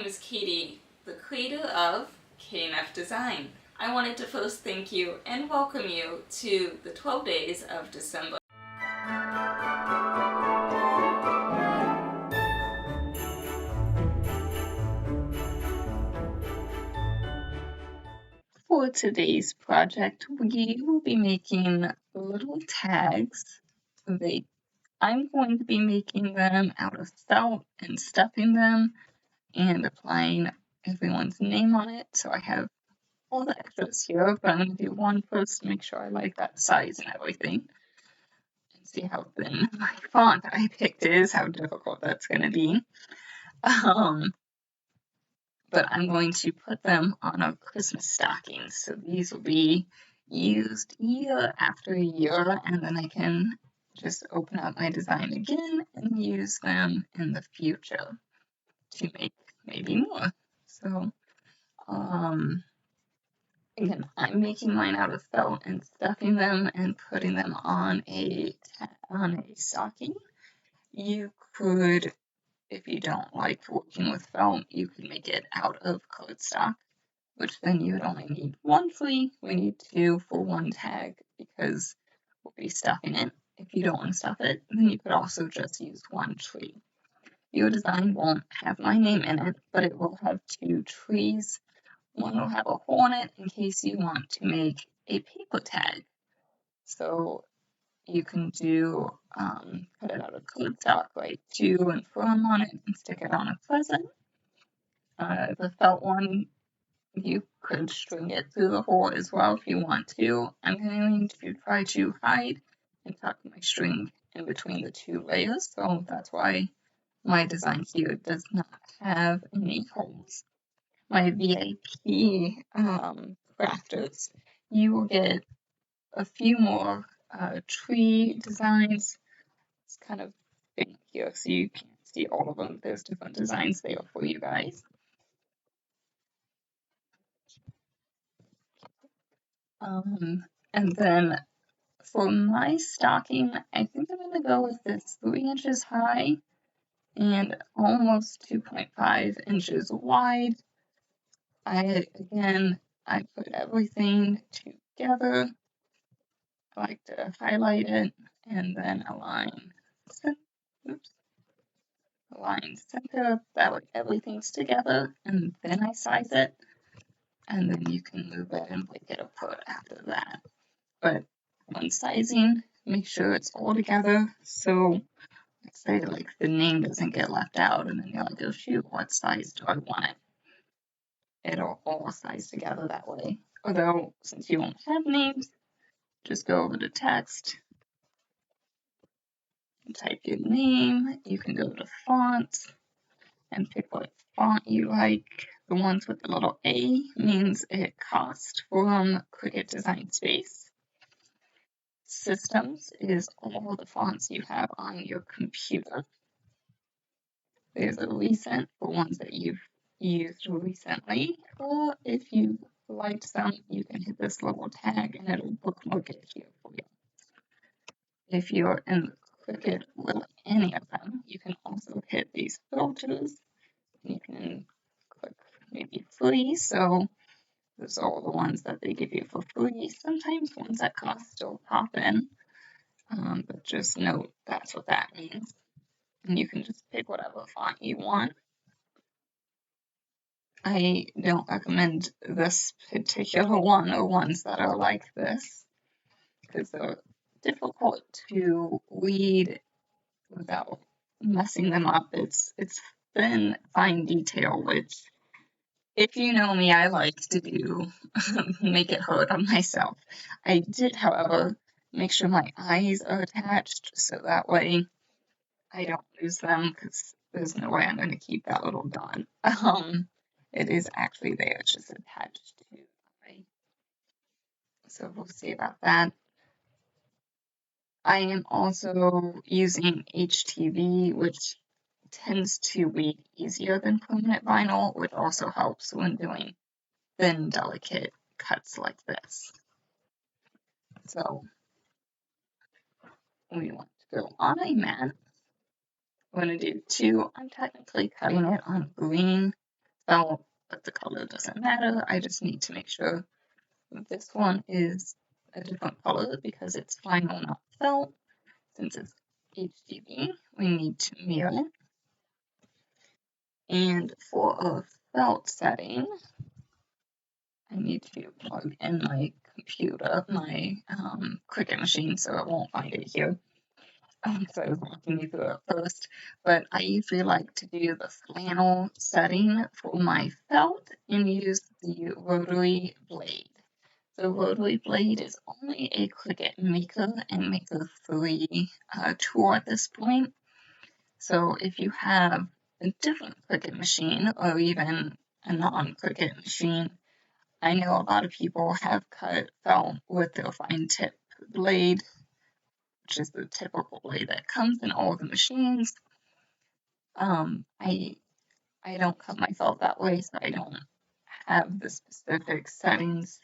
is Katie, the creator of KNF Design. I wanted to first thank you and welcome you to the 12 days of December. For today's project, we will be making little tags. I'm going to be making them out of felt and stuffing them and applying everyone's name on it. So I have all the extras here, but I'm going to do one first to make sure I like that size and everything. And see how thin my font I picked is, how difficult that's going to be. But I'm going to put them on a Christmas stocking. So these will be used year after year, and then I can just open up my design again and use them in the future to make maybe more. So, again, I'm making mine out of felt and stuffing them and putting them on a stocking. You could, if you don't like working with felt, you could make it out of cardstock, which then you would only need one tree. We need two for one tag because we'll be stuffing it. If you don't want to stuff it, then you could also just use one tree. Your design won't have my name in it, but it will have two trees. One will have a hole in it in case you want to make a paper tag. So you can do, cut it out of cardstock, write to and from on it, and stick it on a present. The felt one, you could string it through the hole as well if you want to. I'm going to try to hide and tuck my string in between the two layers, so that's why my design here does not have any holes. My VIP crafters, you will get a few more tree designs. It's kind of big here, so you can't see all of them. There's different designs there for you guys. And then for my stocking, I think I'm going to go with this 3 inches high and almost 2.5 inches wide. I put everything together. I like to highlight it and then align center, that way everything's together, and then I size it, and then you can move it and break it apart after that. But when sizing, make sure it's all together, so let's say like the name doesn't get left out, and then you're like, oh shoot, what size do I want it? It'll all size together that way. Although, since you won't have names, just go over to text, type your name, you can go to fonts, and pick what font you like. The ones with the little A means it costs from Cricut Design Space. Systems is all the fonts you have on your computer. There's a recent for ones that you've used recently, or if you liked some, you can hit this little tag and it'll bookmark it here for you. If you're in Cricut with any of them, you can also hit these filters. You can click maybe free, so those are all the ones that they give you for free. Sometimes ones that cost still pop in, but just note that's what that means. And you can just pick whatever font you want. I don't recommend this particular one or ones that are like this because they're difficult to read without messing them up. It's thin, fine detail, which if you know me, I like to do make it hard on myself. I did, however, make sure my eyes are attached so that way I don't lose them because there's no way I'm going to keep that little dot. It is actually there, it's just attached to the eye. So we'll see about that. I am also using HTV, which tends to read easier than permanent vinyl, which also helps when doing thin, delicate cuts like this. So we want to go on a mat. We're going to do two. I'm technically cutting it on green, felt, but the color doesn't matter. I just need to make sure this one is a different color because it's vinyl, not felt. Since it's HDB, we need to mirror it. And for a felt setting, I need to plug in my computer, my Cricut machine, so I won't find it here. So I was walking you through it first, but I usually like to do the flannel setting for my felt and use the rotary blade. The rotary blade is only a Cricut Maker and Maker 3 tool at this point. So if you have a different Cricut machine or even a non-Cricut machine, I know a lot of people have cut felt with their fine tip blade, which is the typical blade that comes in all the machines. I don't cut my felt that way, so I don't have the specific settings.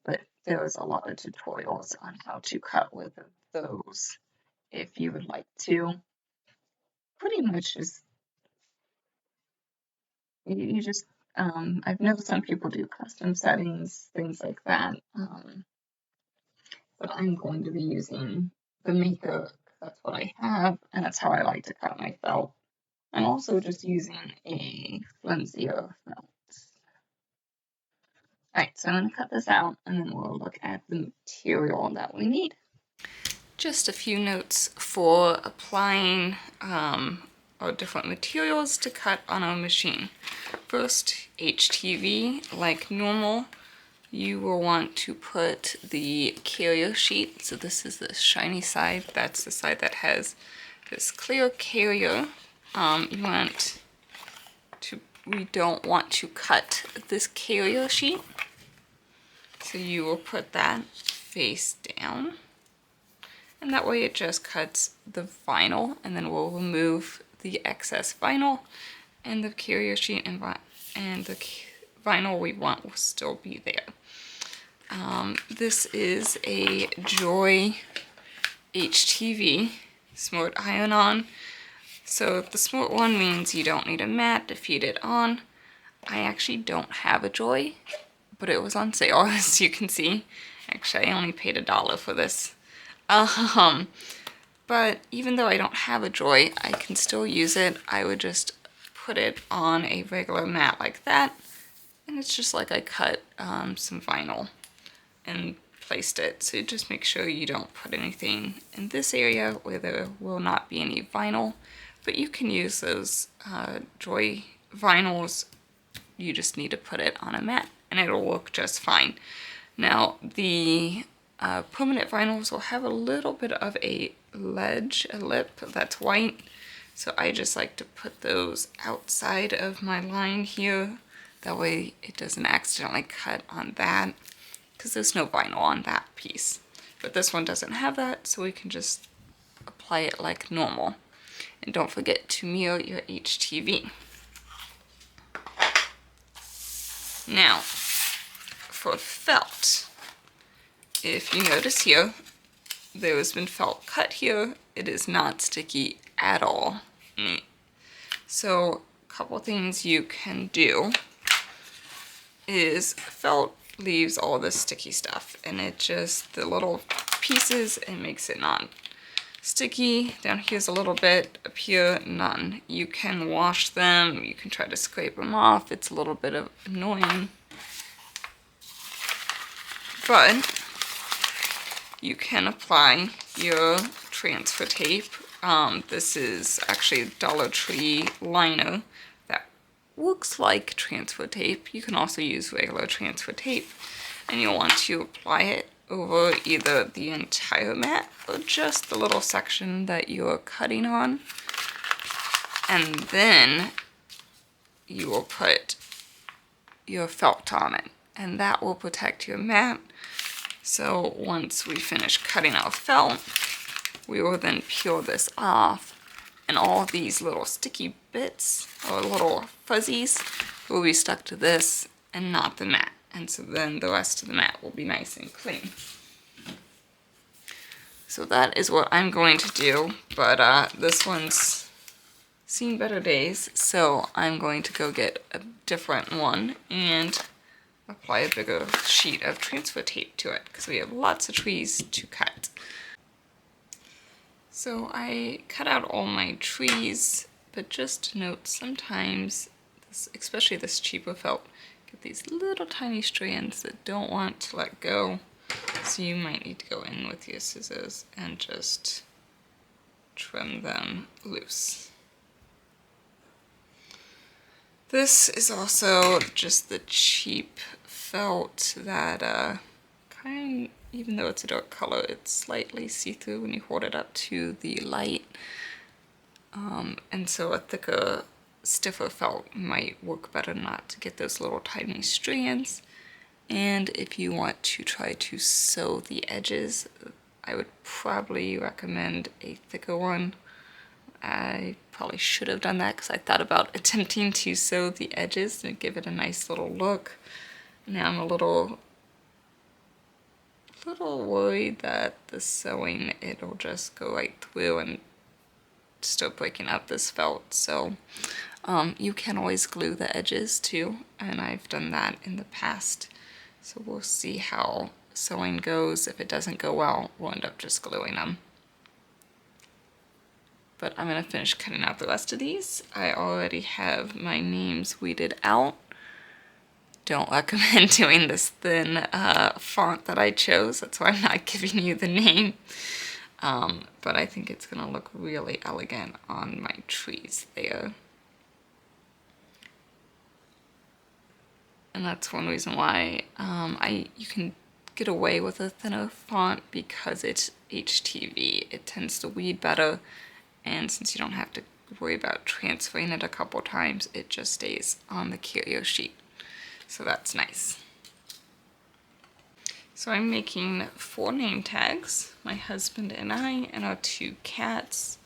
But there's a lot of tutorials on how to cut with those if you would like to. Pretty much just you just I've known some people do custom settings, things like that. But I'm going to be using the Maker. That's what I have, and that's how I like to cut my felt. I'm also just using a flimsier felt. Alright, so I'm going to cut this out, and then we'll look at the material that we need. Just a few notes for applying our different materials to cut on our machine. First, HTV, like normal. You will want to put the carrier sheet, so this is the shiny side, that's the side that has this clear carrier. We don't want to cut this carrier sheet, so you will put that face down, and that way it just cuts the vinyl, and then we'll remove the excess vinyl, and the carrier sheet and the vinyl we want will still be there. This is a Joy HTV Smart Iron-On. So the Smart one means you don't need a mat to feed it on. I actually don't have a Joy, but it was on sale, as you can see. Actually, I only paid $1 for this. But even though I don't have a Joy, I can still use it. I would just put it on a regular mat like that, and it's just like I cut some vinyl and placed it. So just make sure you don't put anything in this area where there will not be any vinyl, but you can use those Joy vinyls. You just need to put it on a mat and it'll work just fine. Now the permanent vinyls will have a little bit of a ledge, a lip that's white, so I just like to put those outside of my line here. That way it doesn't accidentally cut on that, because there's no vinyl on that piece. But this one doesn't have that, so we can just apply it like normal. And don't forget to mirror your HTV. Now, for felt, if you notice here, there has been felt cut here. It is not sticky at all. So a couple things you can do is felt leaves all the sticky stuff, and it just, the little pieces, it makes it non-sticky. Down here's a little bit, up here none. You can wash them, you can try to scrape them off. It's a little bit of annoying, but you can apply your transfer tape. This is actually a Dollar Tree liner that looks like transfer tape. You can also use regular transfer tape, and you'll want to apply it over either the entire mat or just the little section that you're cutting on. And then you will put your felt on it, and that will protect your mat. So once we finish cutting our felt, we will then peel this off, and all these little sticky bits or little fuzzies will be stuck to this and not the mat. And so then the rest of the mat will be nice and clean. So that is what I'm going to do, but this one's seen better days, so I'm going to go get a different one and apply a bigger sheet of transfer tape to it because we have lots of trees to cut. So I cut out all my trees, but just note sometimes, especially this cheaper felt, get these little tiny strands that don't want to let go. So you might need to go in with your scissors and just trim them loose. This is also just the cheap felt that even though it's a dark color, it's slightly see-through when you hold it up to the light. And so a thicker, stiffer felt might work better not to get those little tiny strands. And if you want to try to sew the edges, I would probably recommend a thicker one. I probably should have done that because I thought about attempting to sew the edges and give it a nice little look. Now I'm a little worried that the sewing, it'll just go right through and start breaking up this felt. So you can always glue the edges too, and I've done that in the past. So we'll see how sewing goes. If it doesn't go well, we'll end up just gluing them. But I'm going to finish cutting out the rest of these. I already have my names weeded out. Don't recommend doing this thin font that I chose. That's why I'm not giving you the name. But I think it's going to look really elegant on my trees there. And that's one reason why you can get away with a thinner font, because it's HTV. It tends to weed better, and since you don't have to worry about transferring it a couple times, it just stays on the carrier sheet. So that's nice. So I'm making 4 name tags. My husband and I and our 2 cats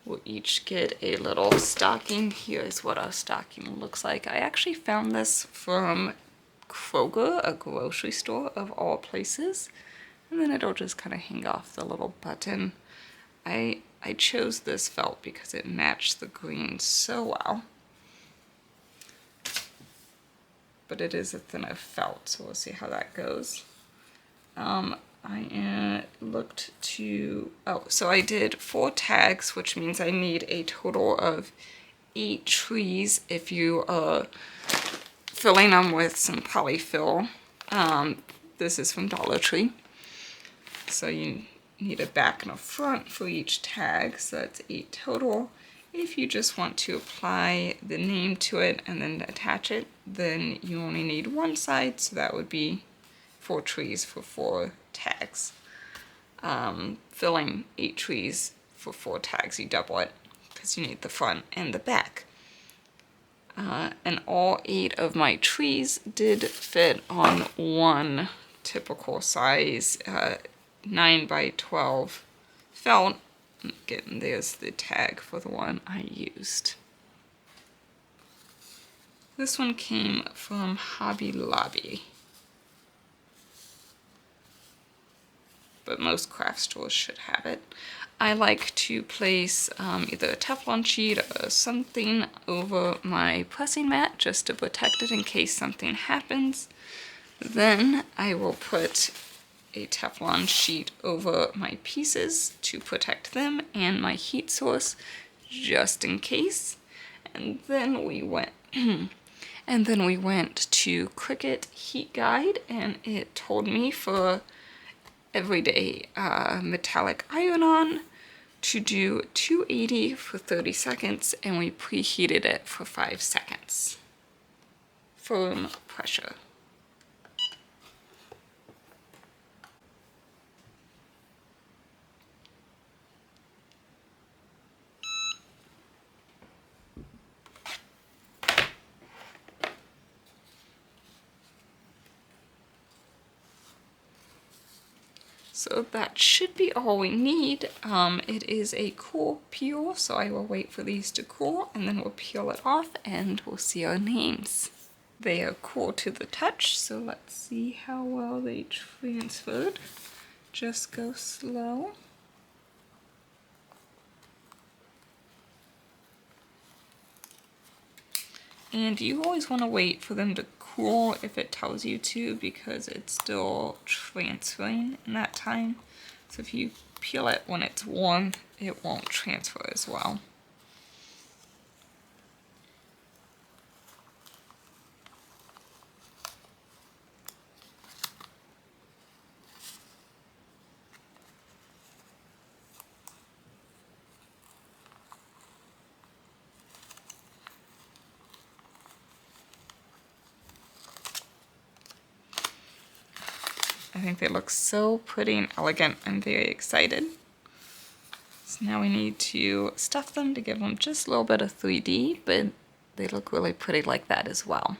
will each get a little stocking. Here's what our stocking looks like. I actually found this from Kroger, a grocery store of all places. And then it'll just kind of hang off the little button. I chose this felt because it matched the green so well. But it is a thinner felt, so we'll see how that goes. So I did 4 tags, which means I need a total of 8 trees if you are filling them with some polyfill. This is from Dollar Tree. So you need a back and a front for each tag, so that's 8 total. If you just want to apply the name to it and then attach it, then you only need one side, so that would be 4 trees for 4 tags. Filling 8 trees for 4 tags, you double it because you need the front and the back. And all 8 of my trees did fit on one typical size 9 by 12 felt. Again, there's the tag for the one I used. This one came from Hobby Lobby, but most craft stores should have it. I like to place either a Teflon sheet or something over my pressing mat just to protect it in case something happens. Then I will put a Teflon sheet over my pieces to protect them and my heat source just in case. And then we went to Cricut Heat Guide, and it told me for everyday metallic iron-on to do 280 for 30 seconds, and we preheated it for 5 seconds. Firm pressure. So that should be all we need. It is a cool peel, so I will wait for these to cool and then we'll peel it off and we'll see our names. They are cool to the touch, so let's see how well they transferred. Just go slow. And you always want to wait for them to cool if it tells you to, because it's still transferring in that time. So if you peel it when it's warm, it won't transfer as well. I think they look so pretty and elegant. I'm very excited. So now we need to stuff them to give them just a little bit of 3D, but they look really pretty like that as well.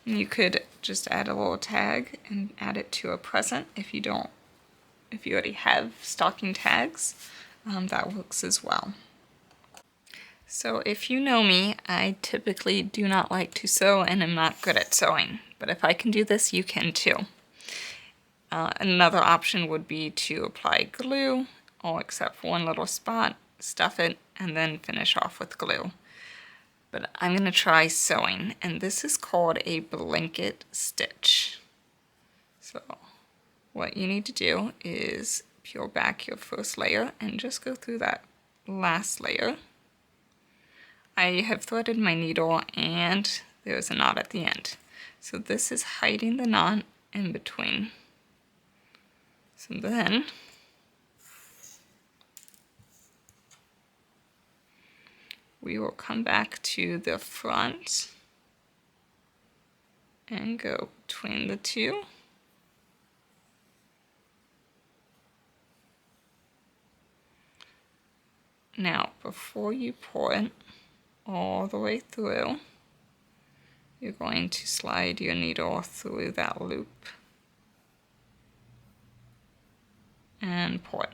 And you could just add a little tag and add it to a present if you already have stocking tags. That works as well. So if you know me, I typically do not like to sew and am not good at sewing. But if I can do this, you can too. Another option would be to apply glue, all except for one little spot, stuff it, and then finish off with glue. But I'm going to try sewing, and this is called a blanket stitch. So what you need to do is peel back your first layer and just go through that last layer. I have threaded my needle and there's a knot at the end. So this is hiding the knot in between. So then we will come back to the front and go between the two. Now, before you pull it all the way through, you're going to slide your needle through that loop and pull it.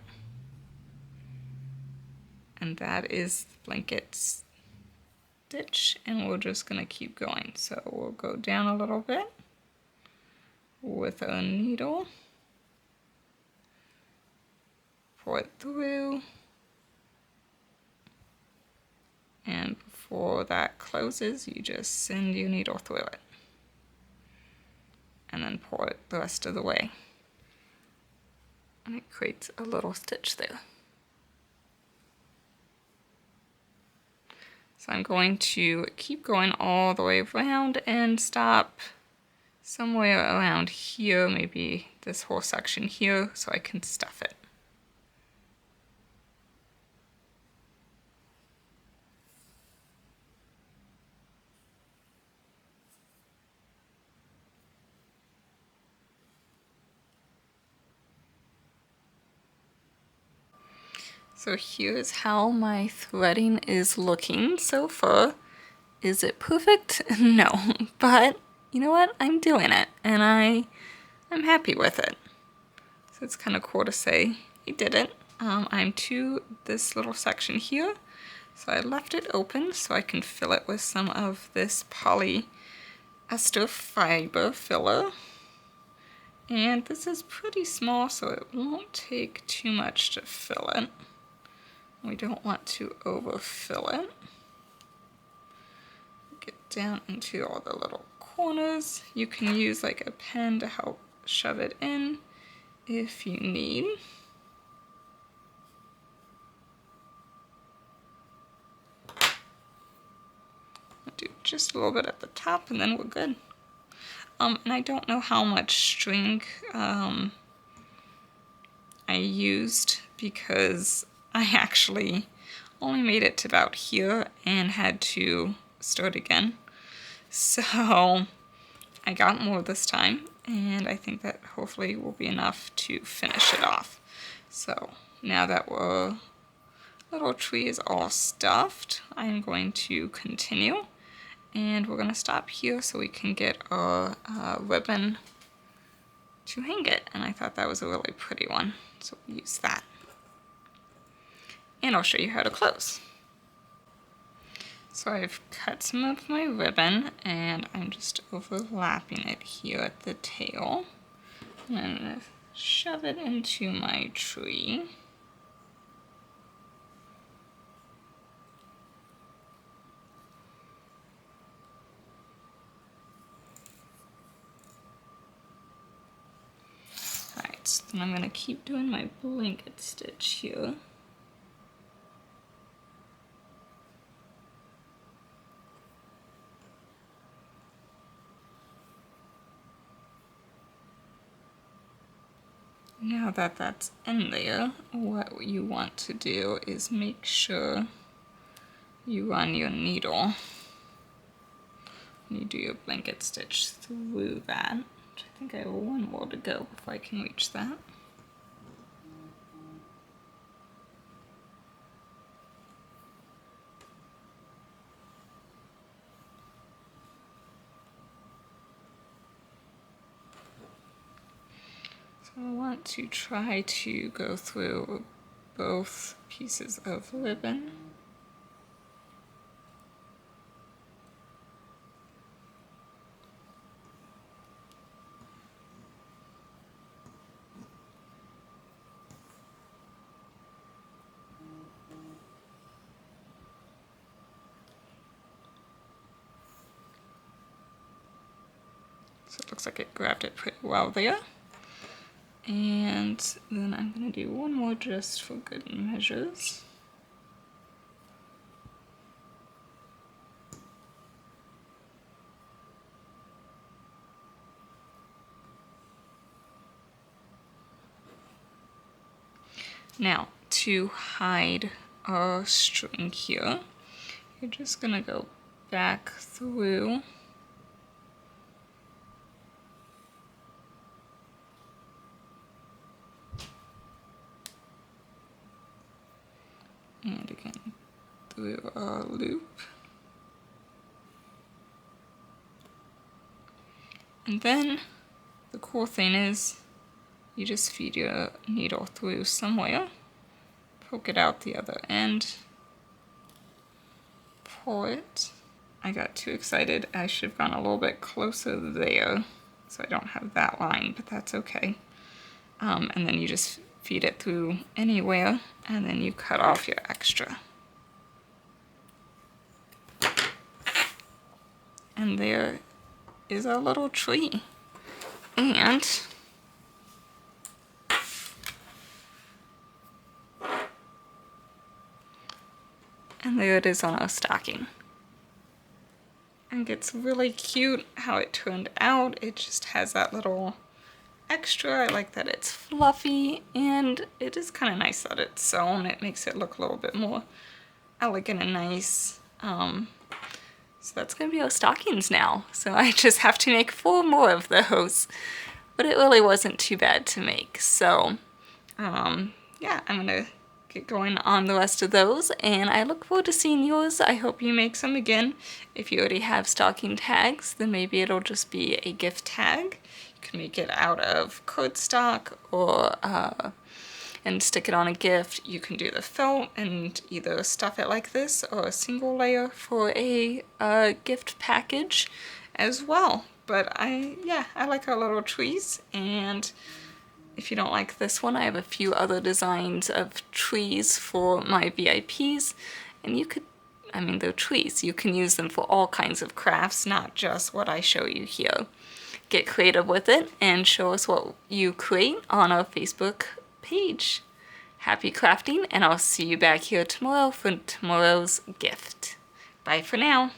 And that is the blanket stitch, and we're just going to keep going. So we'll go down a little bit with a needle, pull it through, and before that closes, you just send your needle through it and then pull it the rest of the way. And it creates a little stitch there. So I'm going to keep going all the way around and stop somewhere around here, maybe this whole section here, so I can stuff it. So here's how my threading is looking so far. Is it perfect? No, but you know what? I'm doing it, and I'm happy with it. So it's kind of cool to say I did it. I'm to this little section here, so I left it open so I can fill it with some of this polyester fiber filler. And this is pretty small, so it won't take too much to fill it. We don't want to overfill it. Get down into all the little corners. You can use like a pen to help shove it in if you need. I'll do just a little bit at the top and then we're good. And I don't know how much string I used, because I actually only made it to about here and had to start again. So I got more this time, and I think that hopefully will be enough to finish it off. So now that our little tree is all stuffed, I'm going to continue, and we're going to stop here so we can get our ribbon to hang it. And I thought that was a really pretty one, so we'll use that. And I'll show you how to close. So I've cut some of my ribbon and I'm just overlapping it here at the tail. And I'm going to shove it into my tree. then I'm gonna keep doing my blanket stitch here. Now that that's in there, what you want to do is make sure you run your needle. You do your blanket stitch through that. I think I have one more to go before I can reach that. So I want to try to go through both pieces of ribbon. So it looks like it grabbed it pretty well there. And then I'm going to do one more just for good measures. Now, to hide our string here, you're just going to go back through and again through our loop. And then the cool thing is you just feed your needle through somewhere, poke it out the other end, pull it. I got too excited. I should have gone a little bit closer there so I don't have that line, but that's okay. And then you just feed it through anywhere, and then you cut off your extra. And there is our little tree. And there it is on our stocking. And it's really cute how it turned out. It just has that little extra. I like that it's fluffy, and it is kind of nice that it's sewn. It makes it look a little bit more elegant and nice. So that's gonna be our stockings now. So I just have to make 4 more of those, but it really wasn't too bad to make. So yeah, I'm gonna get going on the rest of those, and I look forward to seeing yours. I hope you make some again. If you already have stocking tags, then maybe it'll just be a gift tag. You can make it out of cardstock or and stick it on a gift. You can do the felt and either stuff it like this or a single layer for a gift package as well. But I like our little trees, and if you don't like this one, I have a few other designs of trees for my VIPs, and you could, I mean, they're trees. You can use them for all kinds of crafts, not just what I show you here. Get creative with it and show us what you create on our Facebook page. Happy crafting, and I'll see you back here tomorrow for tomorrow's gift. Bye for now.